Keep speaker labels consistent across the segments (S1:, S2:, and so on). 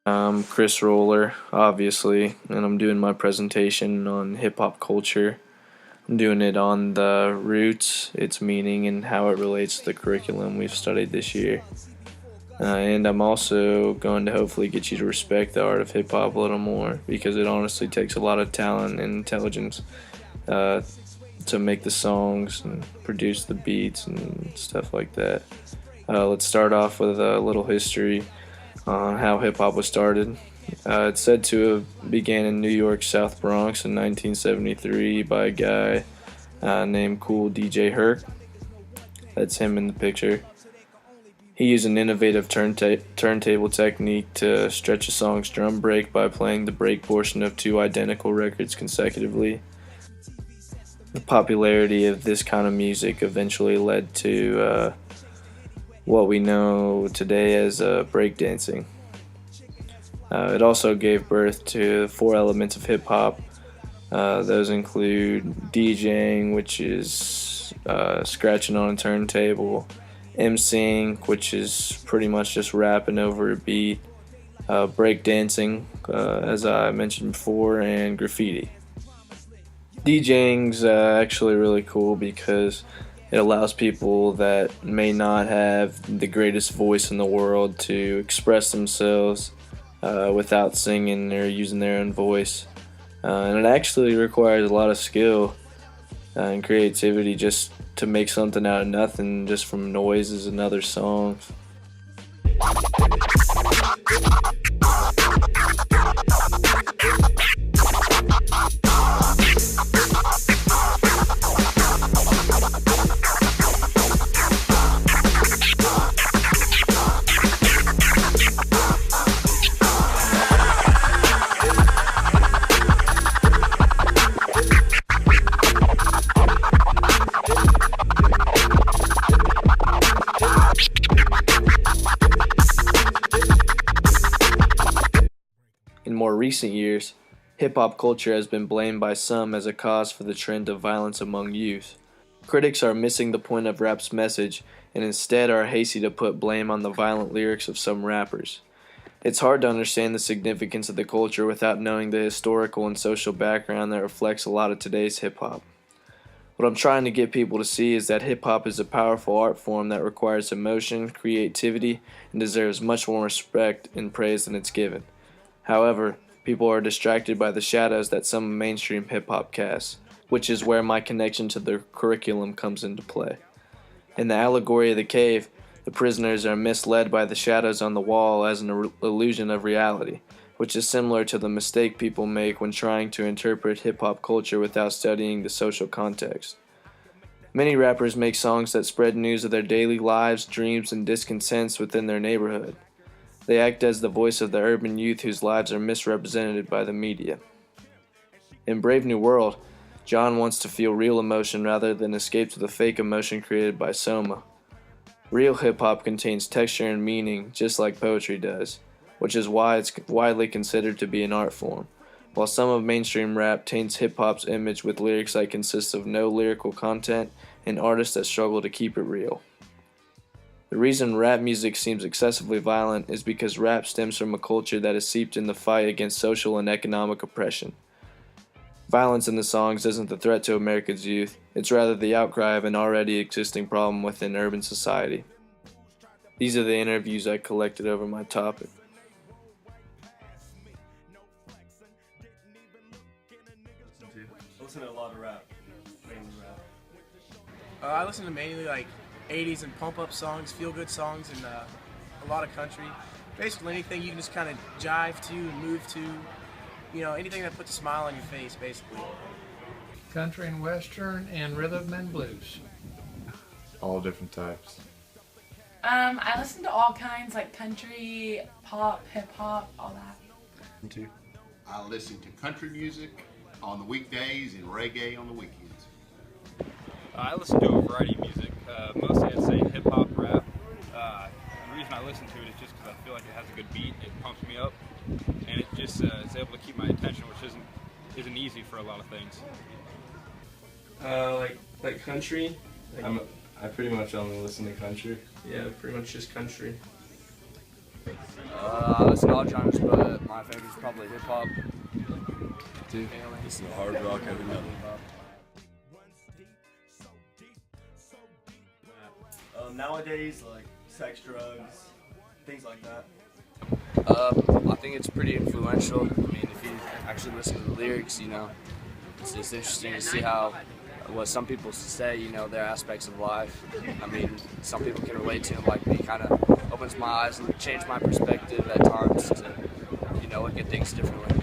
S1: I'm Chris Roller, obviously, and I'm doing my presentation on hip hop culture. I'm doing it on the roots, its meaning, and how it relates to the curriculum we've studied this year. And I'm also going to hopefully get you to respect the art of hip hop a little more because it honestly takes a lot of talent and intelligence uh, to make the songs and produce the beats and stuff like that. Let's start off with a little history on how hip hop was started. It's said to have began in New York's South Bronx in 1973 by a guy named Cool DJ Herc. That's him in the picture. He used an innovative turntable technique to stretch a song's drum break by playing the break portion of two identical records consecutively. The popularity of this kind of music eventually led to what we know today as breakdancing. It also gave birth to four elements of hip hop. Those include DJing, which is scratching on a turntable, MCing, which is pretty much just rapping over a beat, breakdancing, as I mentioned before, and graffiti. DJing's actually really cool because it allows people that may not have the greatest voice in the world to express themselves without singing or using their own voice. And it actually requires a lot of skill and creativity just to make something out of nothing, just from noises and other songs. In more recent years, hip hop culture has been blamed by some as a cause for the trend of violence among youth. Critics are missing the point of rap's message and instead are hasty to put blame on the violent lyrics of some rappers. It's hard to understand the significance of the culture without knowing the historical and social background that reflects a lot of today's hip hop. What I'm trying to get people to see is that hip hop is a powerful art form that requires emotion, creativity, and deserves much more respect and praise than it's given. However, people are distracted by the shadows that some mainstream hip hop casts, which is where my connection to the curriculum comes into play. In the allegory of the cave, the prisoners are misled by the shadows on the wall as an illusion of reality, which is similar to the mistake people make when trying to interpret hip hop culture without studying the social context. Many rappers make songs that spread news of their daily lives, dreams, and discontents within their neighborhood. They act as the voice of the urban youth whose lives are misrepresented by the media. In Brave New World, John wants to feel real emotion rather than escape to the fake emotion created by Soma. Real hip-hop contains texture and meaning, just like poetry does, which is why it's widely considered to be an art form, while some of mainstream rap taints hip-hop's image with lyrics that consist of no lyrical content and artists that struggle to keep it real. The reason rap music seems excessively violent is because rap stems from a culture that is seeped in the fight against social and economic oppression. Violence in the songs isn't the threat to America's youth, it's rather the outcry of an already existing problem within urban society. These are the interviews I collected over my topic.
S2: I listen to a lot of rap, mainly rap.
S3: I listen to mainly like 80s and pump-up songs, feel-good songs, and a lot of country. Basically anything you can just kind of jive to and move to. You know, anything that puts a smile on your face, basically.
S4: Country and western and rhythm and blues.
S5: All different types.
S6: I listen to all kinds, like country, pop, hip-hop, all that.
S7: I listen to country music on the weekdays and reggae on the weekends.
S8: I listen to a variety of music, mostly I'd say hip-hop, rap. The reason I listen to it is just because I feel like it has a good beat, it pumps me up, and it just is able to keep my attention, which isn't easy for a lot of things.
S2: Like country.
S5: I pretty much only listen to country.
S2: Yeah, pretty much just country.
S9: I listen to all genres, but my favorite is probably hip hop.
S2: Listen to hard rock, heavy metal.
S10: Nowadays, like sex, drugs, things like that.
S9: I think it's pretty influential. I mean, if you actually listen to the lyrics, it's just interesting to see what some people say, their aspects of life. I mean, some people can relate to them, like me, kind of opens my eyes and change my perspective at times to, look at things differently.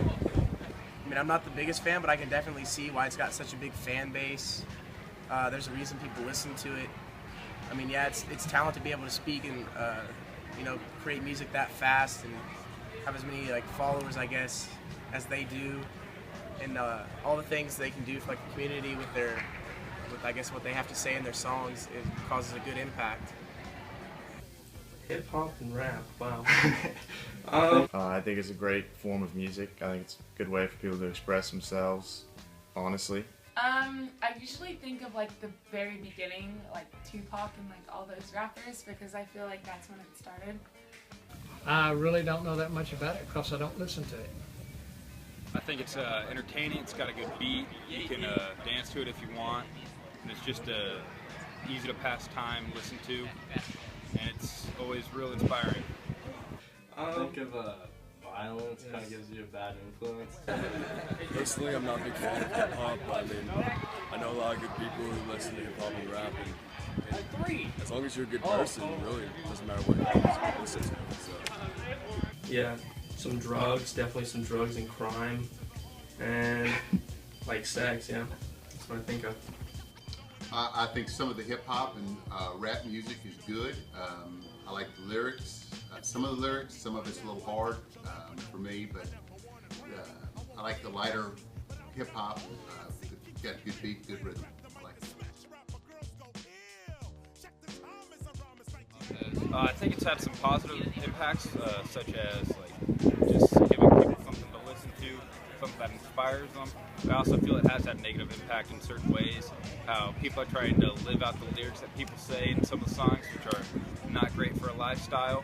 S3: I mean, I'm not the biggest fan, but I can definitely see why it's got such a big fan base. There's a reason people listen to it. I mean, yeah, it's talent to be able to speak and create music that fast and have as many like followers, I guess, as they do, and all the things they can do for like the community with I guess what they have to say in their songs. It causes a good impact.
S10: Hip hop and rap. Wow.
S5: I think it's a great form of music. I think it's a good way for people to express themselves, honestly.
S6: I usually think of like the very beginning, like Tupac and like all those rappers, because I feel like that's when it started.
S4: I really don't know that much about it because I don't listen to it.
S8: I think it's entertaining. It's got a good beat. You can dance to it if you want, and it's just easy to pass time, listen to, and it's always real inspiring.
S10: Think of violence kind of gives you a bad influence.
S2: Personally, I'm not a big fan of hip hop. I mean, I know a lot of good people who listen to hip hop and rap, and as long as you're a good person, really, it doesn't matter what you listen to. So.
S10: Yeah, some drugs, definitely some drugs and crime, and like sex. Yeah, that's what I think of.
S7: I think some of the hip hop and rap music is good. I like the lyrics. Some of the lyrics, some of it's a little hard for me, but I like the lighter hip hop. Got good beat, good rhythm. I like it.
S8: I think it's had some positive impacts, such as like just giving people something to listen to, something that inspires them. But I also feel it has had negative impact in certain ways. How people are trying to live out the lyrics that people say in some of the songs, which are not great for a lifestyle.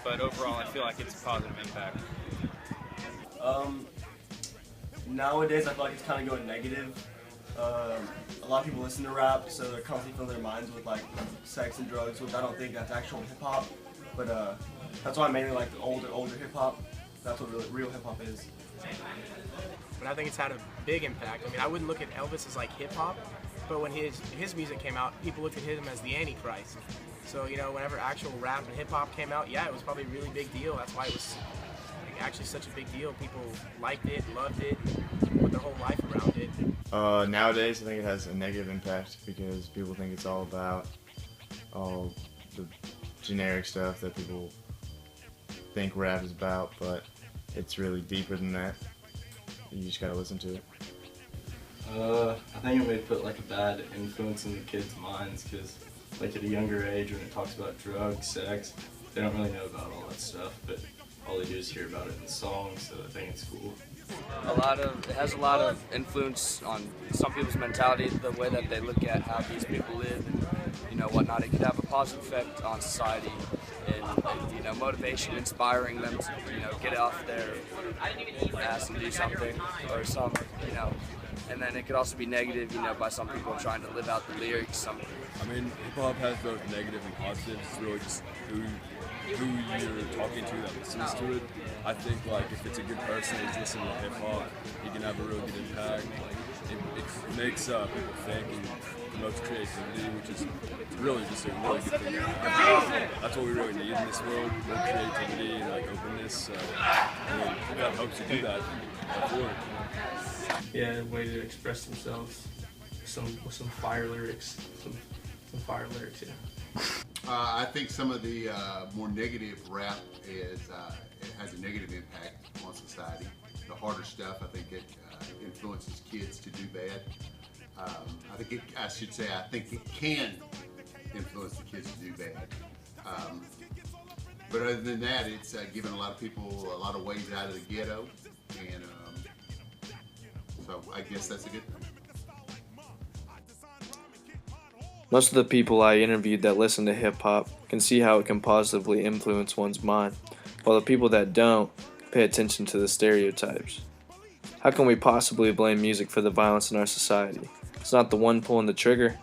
S8: But overall, I feel like it's a positive impact.
S10: Nowadays, I feel like it's kind of going negative. A lot of people listen to rap, so they're constantly filling their minds with like sex and drugs, which I don't think that's actual hip hop. But that's why I mainly like the older hip hop. That's what real hip hop is.
S3: But I think it's had a big impact. I mean, I wouldn't look at Elvis as like hip hop, but when his music came out, people looked at him as the Antichrist. So whenever actual rap and hip hop came out, yeah, it was probably a really big deal. That's why it was actually such a big deal. People liked it, loved it, put their whole life around it.
S5: Nowadays, I think it has a negative impact because people think it's all about all the generic stuff that people think rap is about, but it's really deeper than that. You just gotta listen to it.
S10: I think it may put like a bad influence in the kids' minds because like at a younger age when it talks about drugs, sex, they don't really know about all that stuff, but all they do is hear about it in songs, so I think it's cool.
S9: It has a lot of influence on some people's mentality, the way that they look at how these people live and whatnot. It could have a positive effect on society and motivation, inspiring them to get off their ass and do something or some and then it could also be negative by some people trying to live out the lyrics.
S2: I mean, hip hop has both negative and positives. It's really just who you're talking to that listens to it. I think like if it's a good person who's listening to hip hop, he can have a really good impact. It makes people think and promotes creativity, which is really just a really good thing. That's what we really need in this world: more creativity and like openness. So that helps you do that.
S10: Yeah, a way to express themselves with some fire lyrics, some fire lyrics. Yeah.
S7: I think some of the more negative rap it has a negative impact on society. The harder stuff, I think it influences kids to do bad. I think it can influence the kids to do bad. But other than that, it's given a lot of people a lot of ways out of the ghetto, and so I guess that's a good thing.
S1: Most of the people I interviewed that listen to hip hop can see how it can positively influence one's mind. while the people that don't pay attention to the stereotypes. How can we possibly blame music for the violence in our society? It's not the one pulling the trigger.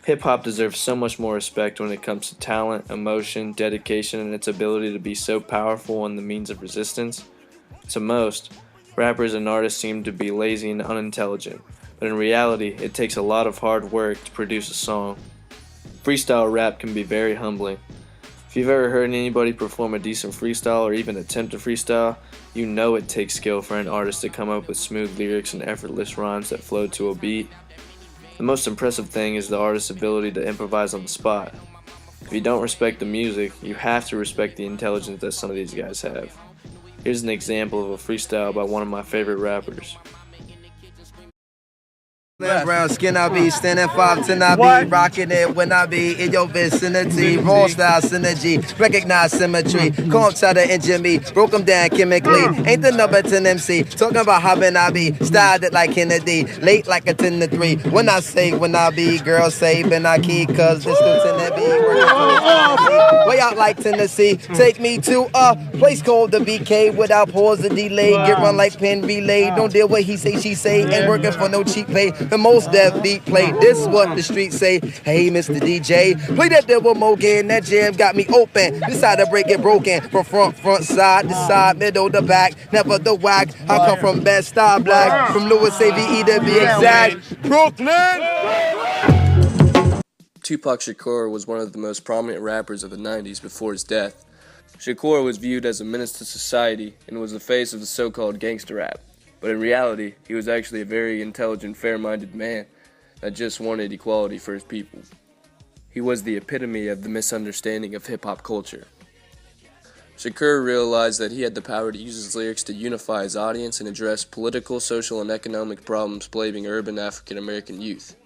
S1: Hip-hop deserves so much more respect when it comes to talent, emotion, dedication, and its ability to be so powerful and the means of resistance. To most, rappers and artists seem to be lazy and unintelligent, but in reality, it takes a lot of hard work to produce a song. Freestyle rap can be very humbling. If you've ever heard anybody perform a decent freestyle or even attempt to freestyle, you know it takes skill for an artist to come up with smooth lyrics and effortless rhymes that flow to a beat. The most impressive thing is the artist's ability to improvise on the spot. If you don't respect the music, you have to respect the intelligence that some of these guys have. Here's an example of a freestyle by one of my favorite rappers.
S11: Brown skin, I be standing 5'10", I be rocking it when I be in your vicinity. Raw style synergy, recognize symmetry. Come try to injure me, broke them down chemically. Ain't the number 10 MC, talking about how when I be styled it like Kennedy, late like a 10 to 3. When I say when I be, girls say when I key, cause this lieutenant be working for way out like Tennessee. Take me to a place called the BK without pause or delay. Get run like pen relay. Don't deal with he say, she say. Ain't working for no cheap pay. The most that beat play, this what the streets say. Hey, Mr. DJ, play that Devil Mogan. That jam got me open. Decide to break it broken. From front, side, to side, middle, to back. Never the whack. I come from Bed-Stuy Black. From Louis AVE to be exact. Brooklyn!
S1: Tupac Shakur was one of the most prominent rappers of the 90s before his death. Shakur was viewed as a menace to society and was the face of the so-called gangster rap. But in reality, he was actually a very intelligent, fair-minded man that just wanted equality for his people. He was the epitome of the misunderstanding of hip-hop culture. Shakur realized that he had the power to use his lyrics to unify his audience and address political, social, and economic problems plaguing urban African-American youth.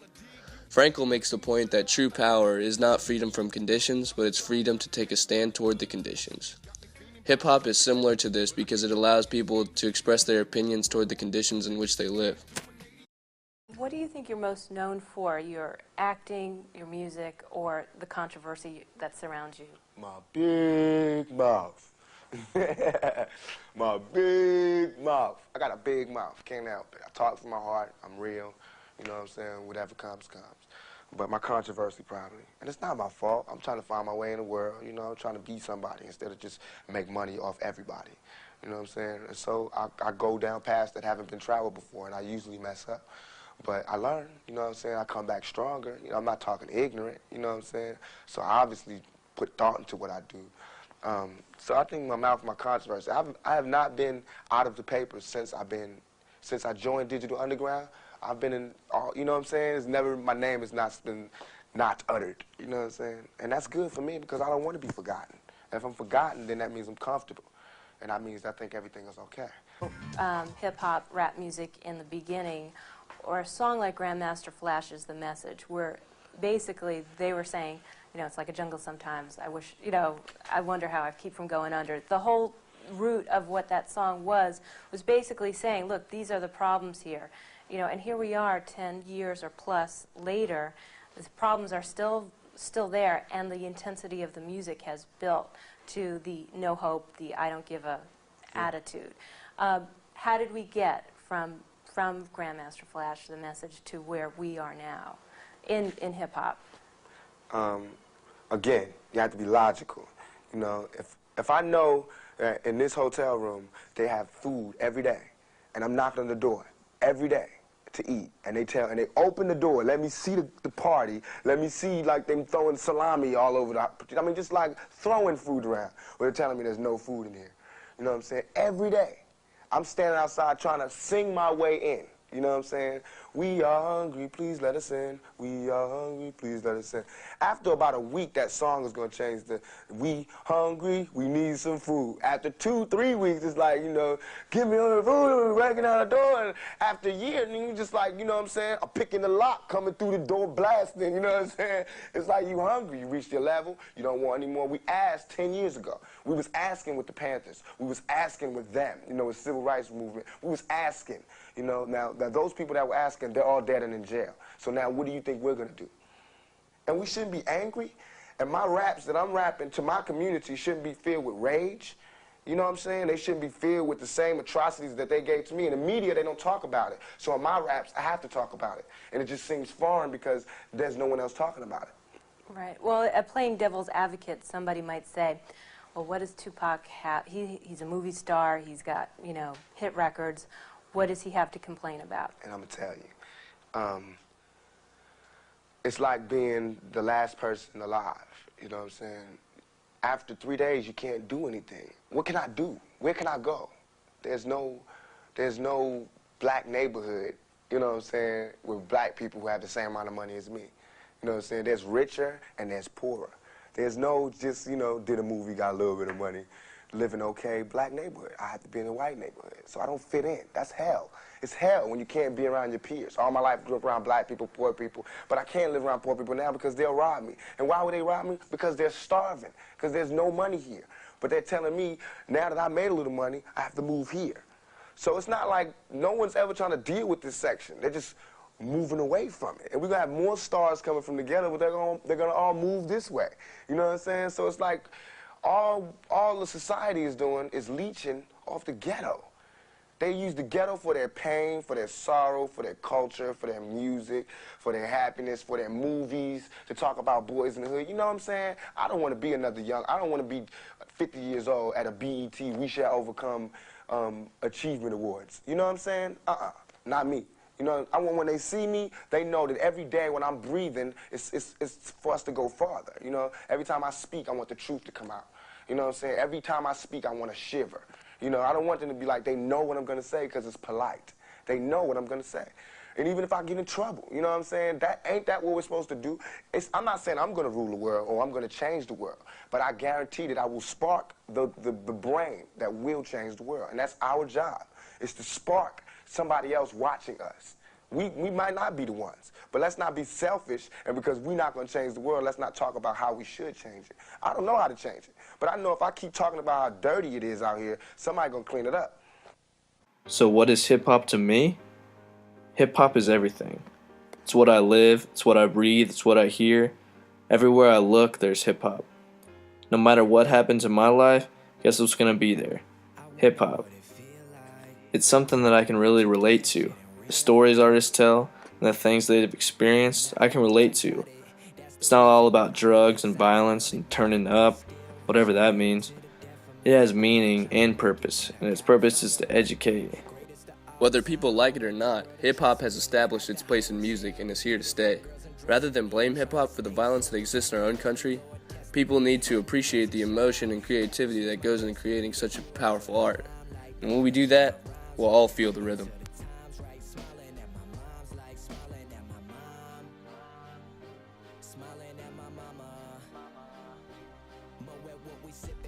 S1: Frankel makes the point that true power is not freedom from conditions, but it's freedom to take a stand toward the conditions. Hip-hop is similar to this because it allows people to express their opinions toward the conditions in which they live.
S12: What do you think you're most known for? Your acting, your music, or the controversy that surrounds you?
S13: My big mouth. My big mouth. I got a big mouth. Can't help it. I talk from my heart. I'm real. You know what I'm saying? Whatever comes, comes. But my controversy probably. And it's not my fault. I'm trying to find my way in the world. You know, I'm trying to be somebody instead of just make money off everybody. You know what I'm saying? And so I go down paths that haven't been traveled before, and I usually mess up. But I learn, you know what I'm saying? I come back stronger. You know, I'm not talking ignorant, you know what I'm saying? So I obviously put thought into what I do. So I think my mouth, my controversy. I have not been out of the papers since I joined Digital Underground. I've been in all, you know what I'm saying? It's never, my name has not been not uttered, you know what I'm saying? And that's good for me because I don't want to be forgotten. And if I'm forgotten, then that means I'm comfortable. And that means I think everything is okay.
S12: Hip-hop, rap music in the beginning, or a song like Grandmaster Flash's The Message, where basically they were saying, you know, it's like a jungle sometimes. I wish, you know, I wonder how I keep from going under. The whole root of what that song was basically saying, look, these are the problems here. You know, and here we are 10 years or plus later, the problems are still there, and the intensity of the music has built to the no hope, the I don't give a attitude. How did we get from Grandmaster Flash, The Message, to where we are now in hip-hop?
S13: Again, you have to be logical. You know, if I know that in this hotel room they have food every day, and I'm knocking on the door every day to eat, and they open the door, let me see the party, let me see like them throwing salami all over I mean, just like throwing food around, or they're telling me there's no food in here. You know what I'm saying? Every day, I'm standing outside trying to sing my way in. You know what I'm saying? We are hungry, please let us in. We are hungry, please let us in. After about a week, that song is going to change to, we hungry, we need some food. After 2-3 weeks, it's like, you know, give me all the food, breaking out the door. And after a year, and you just like, you know what I'm saying, I'm picking the lock, coming through the door, blasting, you know what I'm saying? It's like you hungry, you reached your level, you don't want any more. We asked 10 years ago. We was asking with the Panthers. We was asking with them, you know, with civil rights movement. We was asking. You know, now those people that were asking, they're all dead and in jail. So now what do you think we're going to do? And we shouldn't be angry And my raps that I'm rapping to my community shouldn't be filled with rage. You know what I'm saying? They shouldn't be filled with the same atrocities that they gave to me. In the media, they don't talk about it. So in my raps, I have to talk about it. And it just seems foreign because there's no one else talking about it.
S12: Right. Well, playing devil's advocate, somebody might say, well, what does Tupac have? He's a movie star. He's got, you know, hit records. What does he have to complain about?
S13: And I'm going to tell you. It's like being the last person alive. You know what I'm saying? After 3 days, you can't do anything. What can I do? Where can I go? There's no black neighborhood, you know what I'm saying, with black people who have the same amount of money as me. You know what I'm saying? There's richer and there's poorer. There's no just, you know, did a movie, got a little bit of money, living okay, black neighborhood. I have to be in a white neighborhood, so I don't fit in. That's hell. It's hell when you can't be around your peers. All my life I grew up around black people, poor people, but I can't live around poor people now because they'll rob me. And why would they rob me? Because they're starving, because there's no money here. But they're telling me, now that I made a little money, I have to move here. So it's not like no one's ever trying to deal with this section. They're just moving away from it. And we're going to have more stars coming from the ghetto, but they're gonna all move this way. You know what I'm saying? So it's like all the society is doing is leeching off the ghetto. They use the ghetto for their pain, for their sorrow, for their culture, for their music, for their happiness, for their movies, to talk about boys in the hood. You know what I'm saying? I don't want to be another I don't want to be 50 years old at a BET We Shall Overcome Achievement Awards. You know what I'm saying? Not me. You know, I want when they see me, they know that every day when I'm breathing, it's for us to go farther. You know, every time I speak, I want the truth to come out. You know what I'm saying? Every time I speak, I want to shiver. You know, I don't want them to be like, they know what I'm going to say because it's polite. They know what I'm going to say. And even if I get in trouble, you know what I'm saying? Ain't that what we're supposed to do? I'm not saying I'm going to rule the world or I'm going to change the world, but I guarantee that I will spark the brain that will change the world. And that's our job, is to spark somebody else watching us. We might not be the ones, but let's not be selfish, and because we're not going to change the world, let's not talk about how we should change it. I don't know how to change it, but I know if I keep talking about how dirty it is out here, somebody's going to clean it up.
S1: So what is hip-hop to me? Hip-hop is everything. It's what I live, it's what I breathe, it's what I hear. Everywhere I look, there's hip-hop. No matter what happens in my life, guess what's going to be there? Hip-hop. It's something that I can really relate to. The stories artists tell and the things they've experienced, I can relate to. It's not all about drugs and violence and turning up, whatever that means. It has meaning and purpose, and its purpose is to educate. Whether people like it or not, hip-hop has established its place in music and is here to stay. Rather than blame hip-hop for the violence that exists in our own country, people need to appreciate the emotion and creativity that goes into creating such a powerful art. And when we do that, we'll all feel the rhythm.
S14: Smiling at my mama, but what we sipping?